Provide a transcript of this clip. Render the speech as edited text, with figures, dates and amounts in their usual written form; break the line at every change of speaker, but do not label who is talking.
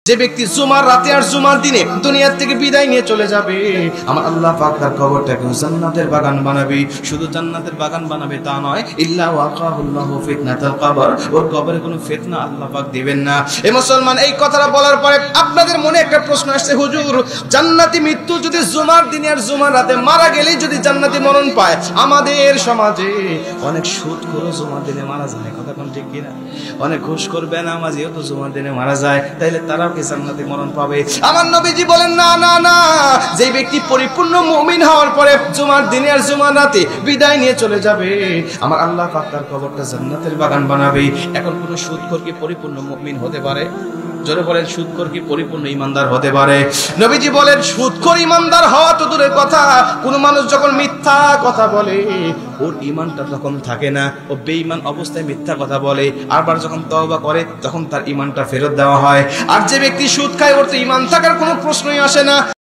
যে ব্যক্তি জুমার রাতে আর জুমার দিনে দুনিয়া থেকে বিদায় নিয়ে চলে যাবে, আমার আল্লাহ পাক তার কবরটাকে জান্নাতের বাগান বানাবে। শুধু জান্নাতের বাগান বানাবে তা নয়, ইল্লা ওয়াকাহুল্লাহু ফিতনাতাল কবর, ওর কবরে কোনো ফিতনা আল্লাহ পাক দিবেন না। এই মুসলমান, এই কথাটা বলার পরে আপনাদের মনে একটা প্রশ্ন আসছে, হুজুর জান্নাতি মৃত্যু যদি জুমার দিনে আর জুমার রাতে মারা গেলেই যদি জান্নাতি মরণ পায়, আমাদের সমাজে অনেক সুদখোর জুমার দিনে মারা যায়, কথা কোন ঠিক কিনা? অনেক ঘুষখোর বেনামাজিও তো জুমার দিনে মারা যায়, তাইলে তারা জান্নাতে মরণ পাবে? আমার নবীজি বলেন না না না, যে ব্যক্তি পরিপূর্ণ মুমিন হওয়ার পরে জুমার দিনে আর জুমার রাতে বিদায় নিয়ে চলে যাবে, আমার আল্লাহ পাক তার কবরটা জান্নাতের বাগান বানাবে। এখন কোন সুদখোর কি পরিপূর্ণ মুমিন হতে পারে? জোরে বলেন, সুদখোর কি পরিপূর্ণ ইমানদার হতে পারে? নবীজি বলেন সুদখোর ইমানদার হওয়া তো দূরের কথা, কোন মানুষ যখন মিথ্যা কথা বলে ওর ইমানটা তখন থাকে না, ও বেঈমান অবস্থায় মিথ্যা কথা বলে, আবার যখন তওবা করে তখন তার ইমানটা ফেরত দেওয়া হয়। আর যে ব্যক্তি সুদ খায় ওর তো ইমান থাকার কোনো প্রশ্নই আসে না।